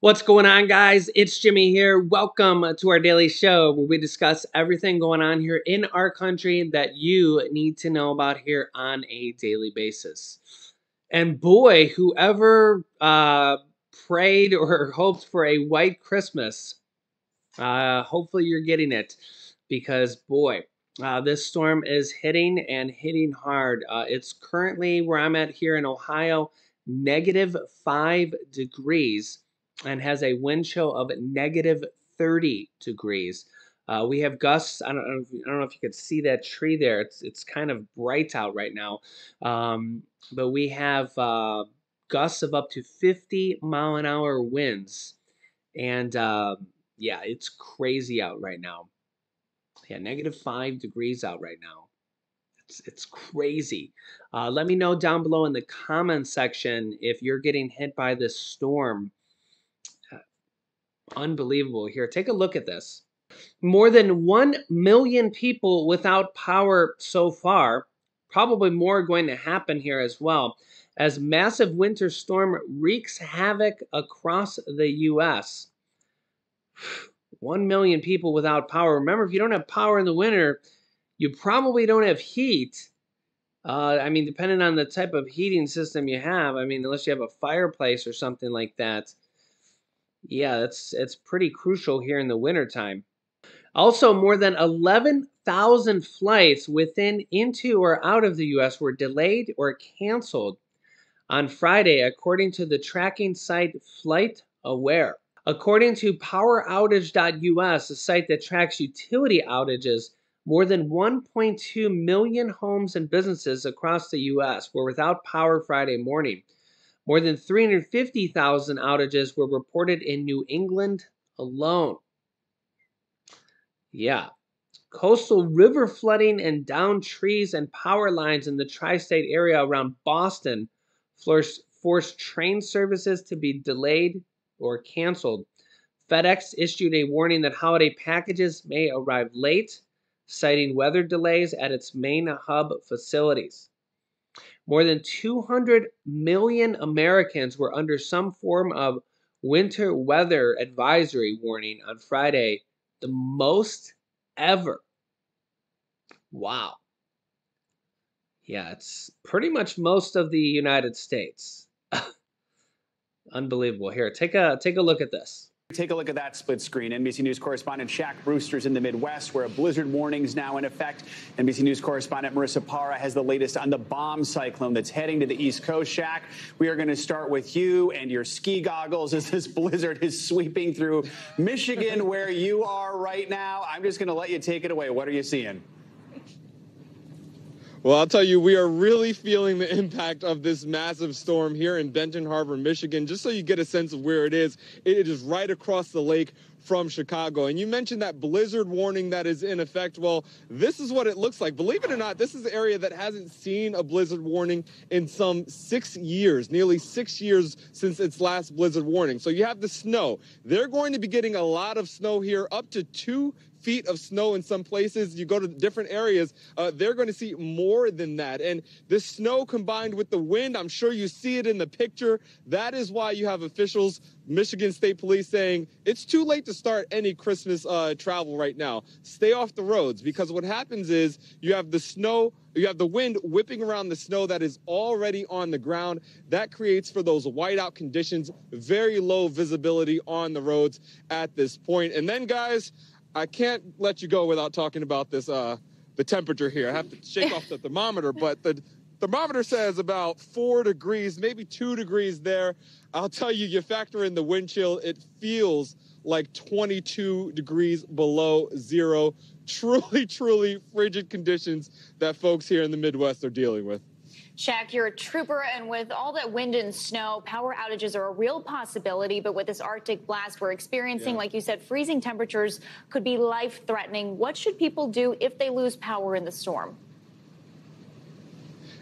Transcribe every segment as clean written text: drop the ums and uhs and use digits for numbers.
What's going on, guys? It's Jimmy here. Welcome to our daily show where we discuss everything going on here in our country that you need to know about here on a daily basis. And boy, whoever prayed or hoped for a white Christmas, hopefully you're getting it, because boy, this storm is hitting and hitting hard. It's currently where I'm at here in Ohio, -5 degrees, and has a wind chill of -30 degrees. We have gusts. I don't know if you could see that tree there. It's kind of bright out right now, but we have gusts of up to 50-mile-an-hour winds, and yeah, it's crazy out right now. Yeah, -5 degrees out right now. It's crazy. Let me know down below in the comment section if you're getting hit by this storm. Unbelievable. Here, take a look at this. More than 1 million people without power so far. Probably more going to happen here as well, as massive winter storm wreaks havoc across the U.S. 1 million people without power. Remember, if you don't have power in the winter, you probably don't have heat. I mean, depending on the type of heating system you have, I mean, unless you have a fireplace or something like that. Yeah, it's pretty crucial here in the wintertime. Also, more than 11,000 flights within, into, or out of the U.S. were delayed or canceled on Friday, according to the tracking site FlightAware. According to PowerOutage.us, a site that tracks utility outages, more than 1.2 million homes and businesses across the U.S. were without power Friday morning. More than 350,000 outages were reported in New England alone. Yeah. Coastal river flooding and downed trees and power lines in the tri-state area around Boston forced train services to be delayed or canceled. FedEx issued a warning that holiday packages may arrive late, citing weather delays at its main hub facilities. More than 200 million Americans were under some form of winter weather advisory warning on Friday, the most ever. Wow. Yeah, it's pretty much most of the United States. Unbelievable. Here, take a look at this. Take a look at that split screen. NBC News correspondent Shaq Brewster's in the Midwest, where a blizzard warning is now in effect. NBC News correspondent Marissa Parra has the latest on the bomb cyclone that's heading to the East Coast. Shaq, we are going to start with you and your ski goggles as this blizzard is sweeping through Michigan, where you are right now. I'm just going to let you take it away. What are you seeing? Well, I'll tell you, we are really feeling the impact of this massive storm here in Benton Harbor, Michigan. Just so you get a sense of where it is right across the lake from Chicago. And you mentioned that blizzard warning that is in effect. Well, this is what it looks like. Believe it or not, this is an area that hasn't seen a blizzard warning in some 6 years, nearly 6 years since its last blizzard warning. So you have the snow. They're going to be getting a lot of snow here, up to 2 feet of snow in some places. You go to different areas, they're going to see more than that. And this snow combined with the wind, I'm sure you see it in the picture. That is why you have officials, Michigan State Police, saying it's too late to start any Christmas travel right now. Stay off the roads, because what happens is you have the snow, you have the wind whipping around the snow that is already on the ground. That creates for those whiteout conditions, very low visibility on the roads at this point. And then, guys, I can't let you go without talking about this, the temperature here. I have to shake off the thermometer, but the thermometer says about 4 degrees, maybe 2 degrees there. I'll tell you, you factor in the wind chill, it feels like 22 degrees below zero. Truly, truly frigid conditions that folks here in the Midwest are dealing with. Shaq, you're a trooper, and with all that wind and snow, power outages are a real possibility. But with this Arctic blast we're experiencing, like you said, freezing temperatures could be life-threatening. What should people do if they lose power in the storm?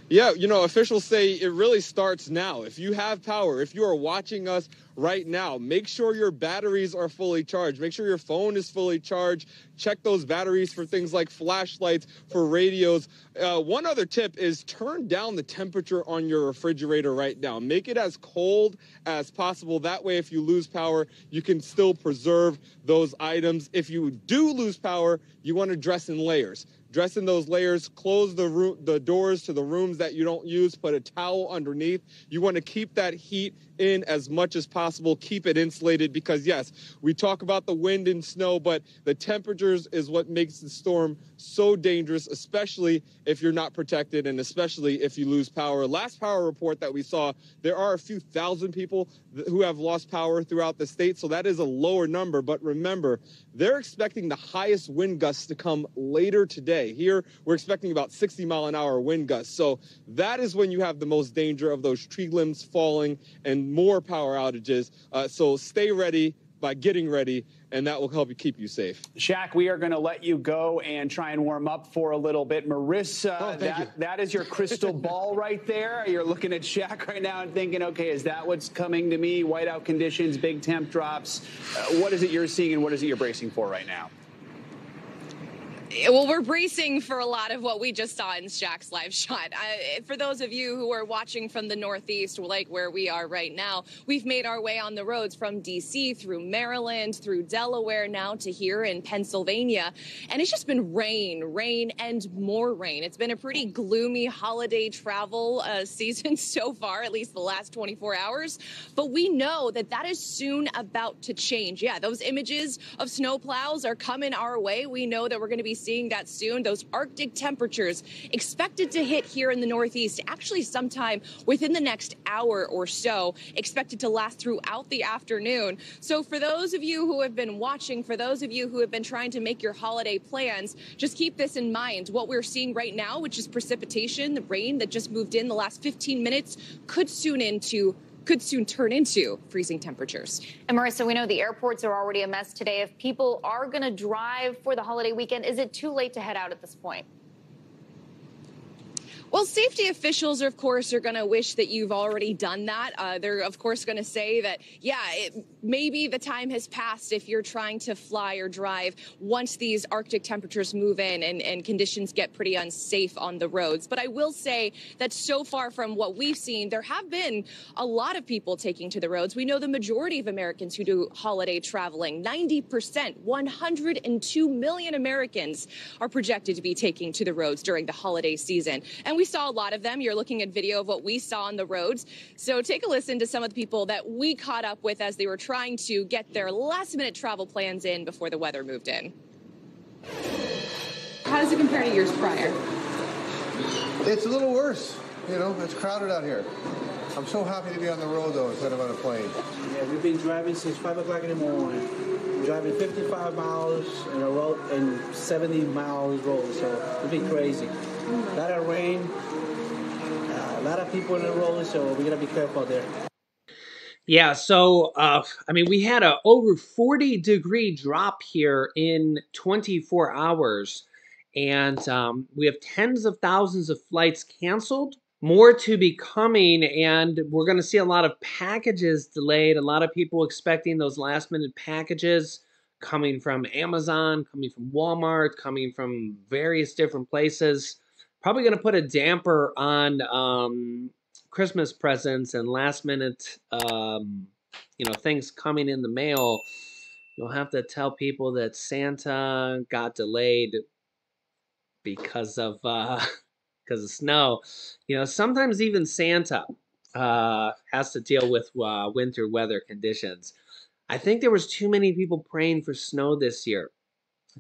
Yeah, you know, officials say it really starts now. If you have power, if you are watching us right now. Make sure your batteries are fully charged. Make sure your phone is fully charged. Check those batteries for things like flashlights, for radios. One other tip is turn down the temperature on your refrigerator right now. Make it as cold as possible. That way, if you lose power, you can still preserve those items. If you do lose power, you want to dress in layers. Dress in those layers, close the doors to the rooms that you don't use, put a towel underneath. You want to keep that heat in as much as possible, keep it insulated, because yes, we talk about the wind and snow, but the temperatures is what makes the storm so dangerous, especially if you're not protected and especially if you lose power. Last power report that we saw, there are a few thousand people who have lost power throughout the state, so that is a lower number. But remember, they're expecting the highest wind gusts to come later today. Here, we're expecting about 60-mile-an-hour wind gusts. So that is when you have the most danger of those tree limbs falling and more power outages. So stay ready by getting ready, and that will help you keep you safe. Shaq, we are going to let you go and try and warm up for a little bit. Marissa, that is your crystal ball right there. You're looking at Shaq right now and thinking, okay, is that what's coming to me? Whiteout conditions, big temp drops. What is it you're seeing and what is it you're bracing for right now? Well, we're bracing for a lot of what we just saw in Shaq's live shot. For those of you who are watching from the Northeast, like where we are right now, we've made our way on the roads from D.C. through Maryland, through Delaware, now to here in Pennsylvania. And it's just been rain, and more rain. It's been a pretty gloomy holiday travel season so far, at least the last 24 hours. But we know that that is soon about to change. Yeah, those images of snowplows are coming our way. We know that we're going to be seeing that soon. Those Arctic temperatures expected to hit here in the Northeast actually sometime within the next hour or so, expected to last throughout the afternoon. So for those of you who have been watching, for those of you who have been trying to make your holiday plans, just keep this in mind. What we're seeing right now, which is precipitation, the rain that just moved in the last 15 minutes, could soon turn into freezing temperatures. And Marissa, we know the airports are already a mess today. If people are going to drive for the holiday weekend, is it too late to head out at this point? Well, safety officials, of course, are going to wish that you've already done that. They're, of course, going to say that, yeah, maybe the time has passed if you're trying to fly or drive once these Arctic temperatures move in and conditions get pretty unsafe on the roads. But I will say that so far from what we've seen, there have been a lot of people taking to the roads. We know the majority of Americans who do holiday traveling, 90%, 102 million Americans are projected to be taking to the roads during the holiday season. And we saw a lot of them. You're looking at video of what we saw on the roads. So take a listen to some of the people that we caught up with as they were trying to get their last-minute travel plans in before the weather moved in. How does it compare to years prior? It's a little worse. You know, it's crowded out here. I'm so happy to be on the road, though, instead of on a plane. Yeah, we've been driving since 5 o'clock in the morning. Driving 55 miles in a road and 70 miles road, so it's been crazy. A lot of rain, a lot of people in the road, so we gotta be careful there. Yeah, so, I mean, we had a over 40-degree drop here in 24 hours, and we have tens of thousands of flights canceled, more to be coming, and we're going to see a lot of packages delayed, a lot of people expecting those last-minute packages coming from Amazon, coming from Walmart, coming from various different places. Probably going to put a damper on Christmas presents and last minute, things coming in the mail. You'll have to tell people that Santa got delayed because of snow. You know, sometimes even Santa has to deal with winter weather conditions. I think there was too many people praying for snow this year.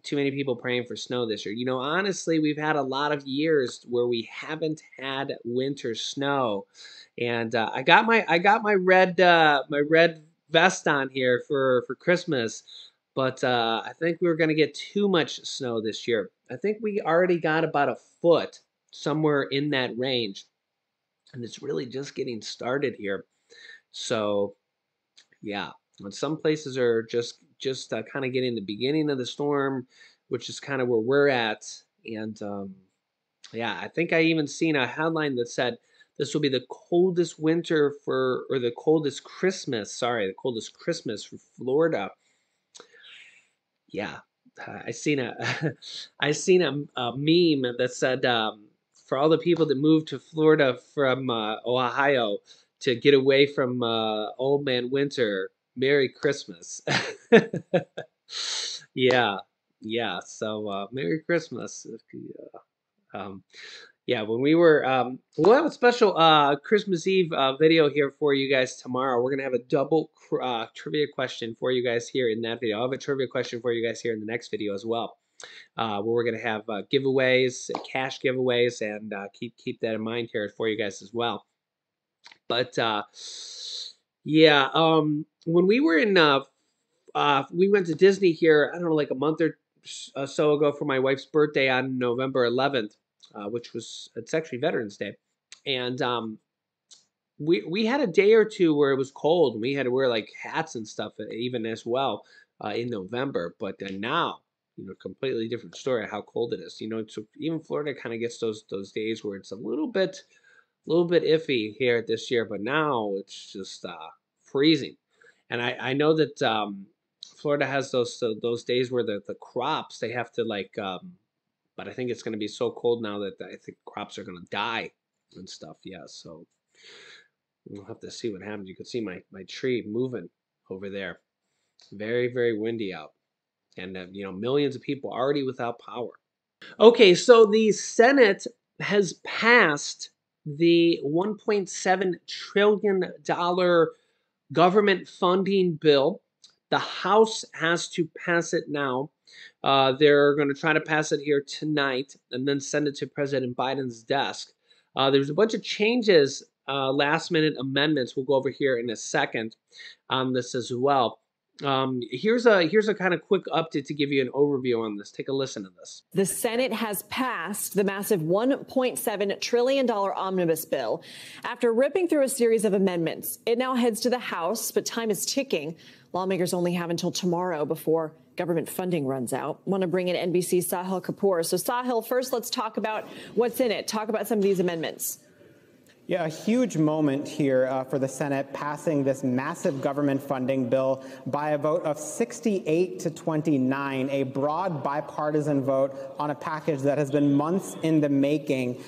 You know, honestly, we've had a lot of years where we haven't had winter snow, and I got my red vest on here for Christmas, but I think we were going to get too much snow this year. I think we already got about a foot, somewhere in that range, and it's really just getting started here. So, yeah. Some places are just kind of getting the beginning of the storm, which is kind of where we're at. And yeah, I think I even seen a headline that said This will be the coldest winter or the coldest Christmas, sorry, the coldest Christmas for Florida. Yeah, I seen a I seen a meme that said for all the people that moved to Florida from Ohio to get away from old man winter, Merry Christmas. Yeah, yeah. So Merry Christmas. Um, yeah, when we were, we'll have a special Christmas Eve video here for you guys tomorrow. We're gonna have a double trivia question for you guys here in that video. I'll have a trivia question for you guys here in the next video as well, where we're gonna have giveaways, cash giveaways, and keep that in mind here for you guys as well. But yeah, when we were in, we went to Disney here, I don't know, like a month or so ago for my wife's birthday on November 11th. Which was, it's actually Veterans Day. And we had a day or two where it was cold. We had to wear like hats and stuff even as well in November. But now, completely different story how cold it is. So even Florida kind of gets those days where it's a little bit iffy here this year. But now it's just freezing. And I know that Florida has those days where the crops, they have to like but I think it's going to be so cold now that I think crops are going to die and stuff. Yeah, so we'll have to see what happens. You can see my tree moving over there. Very, very windy out. And, millions of people already without power. Okay, so the Senate has passed the $1.7 trillion government funding bill. The House has to pass it now. They're going to try to pass it here tonight and then send it to President Biden's desk. There's a bunch of changes, last-minute amendments. We'll go over here in a second on this as well. Here's a kind of quick update to give you an overview on this. Take a listen to this. The Senate has passed the massive $1.7 trillion omnibus bill. After ripping through a series of amendments, it now heads to the House, but time is ticking. Lawmakers only have until tomorrow before government funding runs out. I want to bring in NBC's Sahil Kapoor. So Sahil, first let's talk about what's in it. Talk about some of these amendments. Yeah, a huge moment here for the Senate passing this massive government funding bill by a vote of 68 to 29, a broad bipartisan vote on a package that has been months in the making.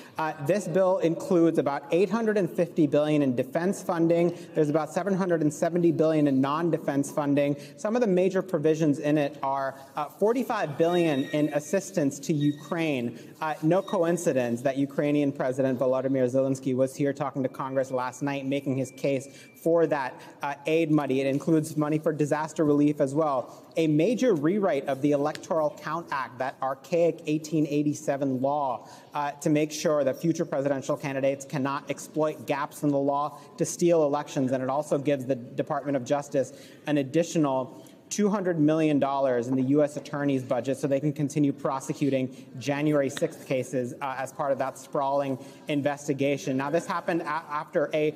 This bill includes about $850 billion in defense funding. There's about $770 billion in non-defense funding. Some of the major provisions in it are $45 billion in assistance to Ukraine. No coincidence that Ukrainian President Volodymyr Zelensky was here talking to Congress last night, making his case for that aid money. It includes money for disaster relief as well. A major rewrite of the Electoral Count Act, that archaic 1887 law, to make sure that future presidential candidates cannot exploit gaps in the law to steal elections. And it also gives the Department of Justice an additional $200 million in the U.S. Attorney's budget so they can continue prosecuting January 6th cases as part of that sprawling investigation. Now, this happened after a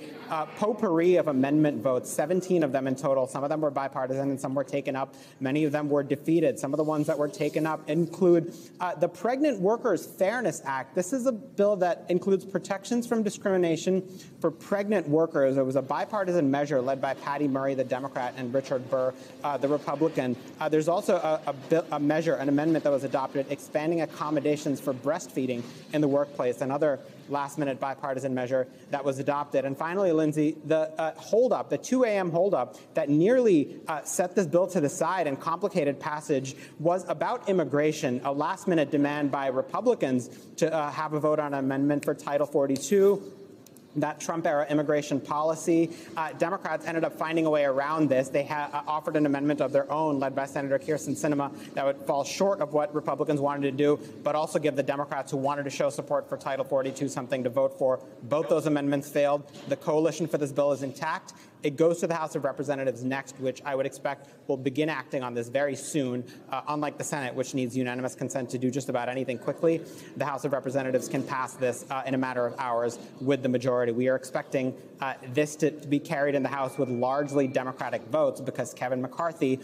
potpourri of amendment votes, 17 of them in total. Some of them were bipartisan and some were taken up. Many of them were defeated. Some of the ones that were taken up include the Pregnant Workers Fairness Act. This is a bill that includes protections from discrimination for pregnant workers. It was a bipartisan measure led by Patty Murray, the Democrat, and Richard Burr, the Republican. There's also a measure, an amendment that was adopted expanding accommodations for breastfeeding in the workplace, another last-minute bipartisan measure that was adopted. And finally, Lindsay, the holdup, the 2 a.m. holdup that nearly set this bill to the side and complicated passage was about immigration, a last-minute demand by Republicans to have a vote on an amendment for Title 42. That Trump-era immigration policy. Democrats ended up finding a way around this. They offered an amendment of their own, led by Senator Kyrsten Sinema, that would fall short of what Republicans wanted to do, but also give the Democrats who wanted to show support for Title 42 something to vote for. Both those amendments failed. The coalition for this bill is intact. It goes to the House of Representatives next, which I would expect will begin acting on this very soon. Unlike the Senate, which needs unanimous consent to do just about anything quickly, the House of Representatives can pass this in a matter of hours with the majority. We are expecting this to be carried in the House with largely Democratic votes because Kevin McCarthy,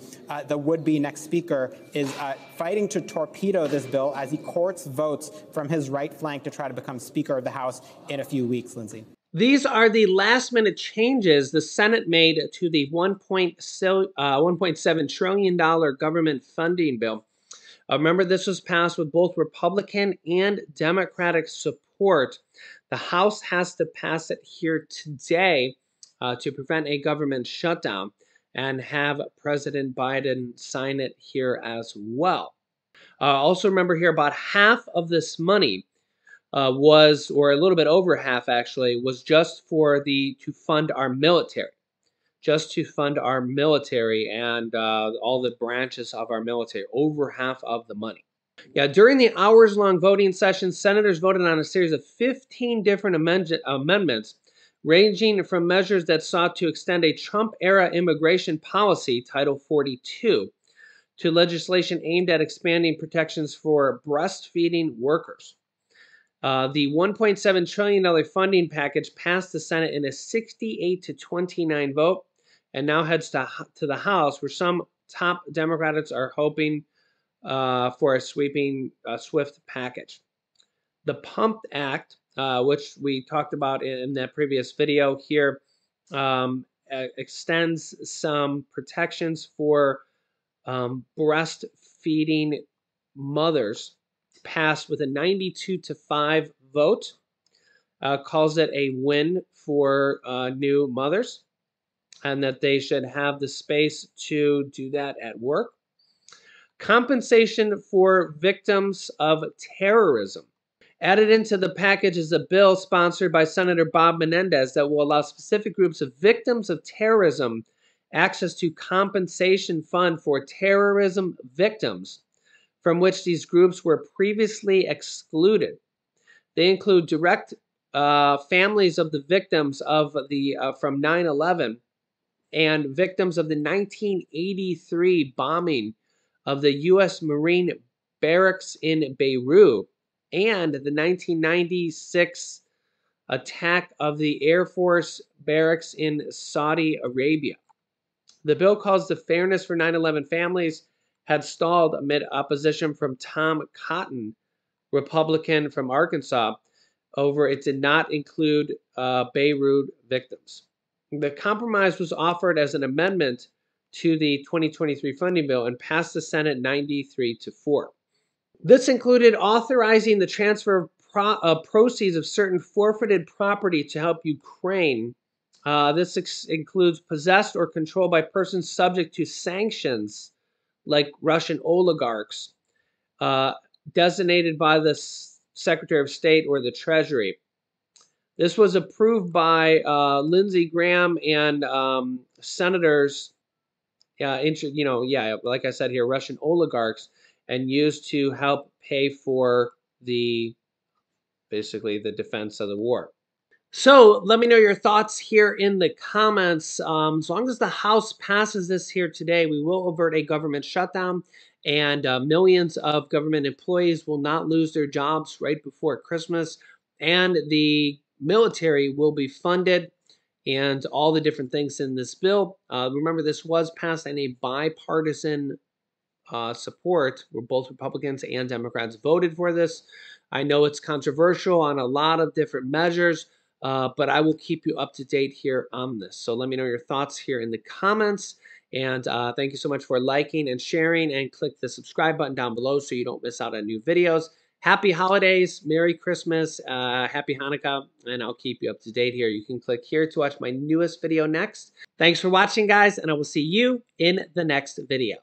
the would-be next speaker, is fighting to torpedo this bill as he courts votes from his right flank to try to become Speaker of the House in a few weeks, Lindsay. These are the last-minute changes the Senate made to the $1.7 trillion government funding bill. Remember, this was passed with both Republican and Democratic support. The House has to pass it here today to prevent a government shutdown and have President Biden sign it here as well. Also remember here, about half of this money was, or a little bit over half actually, was just for to fund our military. Just to fund our military and all the branches of our military, over half of the money. Yeah, during the hours-long voting session, senators voted on a series of 15 different amendments, ranging from measures that sought to extend a Trump-era immigration policy, Title 42, to legislation aimed at expanding protections for breastfeeding workers. The $1.7 trillion funding package passed the Senate in a 68-29 vote, and now heads to the House, where some top Democrats are hoping for a swift package. The PUMP Act, which we talked about in that previous video here, extends some protections for breastfeeding mothers, passed with a 92-5 vote, calls it a win for new mothers, and that they should have the space to do that at work. Compensation for victims of terrorism. Added into the package is a bill sponsored by Senator Bob Menendez that will allow specific groups of victims of terrorism access to compensation fund for terrorism victims, from which these groups were previously excluded. They include direct families of the victims of from 9/11 and victims of the 1983 bombing of the U.S. Marine barracks in Beirut and the 1996 attack of the Air Force barracks in Saudi Arabia. The bill calls the Fairness for 9/11 Families had stalled amid opposition from Tom Cotton, Republican from Arkansas, over it did not include Beirut victims. The compromise was offered as an amendment to the 2023 funding bill and passed the Senate 93-4. This included authorizing the transfer of proceeds of certain forfeited property to help Ukraine. This includes possessed or controlled by persons subject to sanctions, like Russian oligarchs, designated by the Secretary of State or the Treasury. This was approved by Lindsey Graham and senators, like I said here, Russian oligarchs, and used to help pay for basically the defense of the war. So let me know your thoughts here in the comments. As long as the House passes this here today, we will avert a government shutdown, and millions of government employees will not lose their jobs right before Christmas, and the military will be funded, and all the different things in this bill. Remember, this was passed in a bipartisan support, where both Republicans and Democrats voted for this. I know it's controversial on a lot of different measures, but I will keep you up to date here on this. So let me know your thoughts here in the comments. And thank you so much for liking and sharing, and click the subscribe button down below so you don't miss out on new videos. Happy holidays, Merry Christmas, Happy Hanukkah, and I'll keep you up to date here. You can click here to watch my newest video next. Thanks for watching, guys, and I will see you in the next video.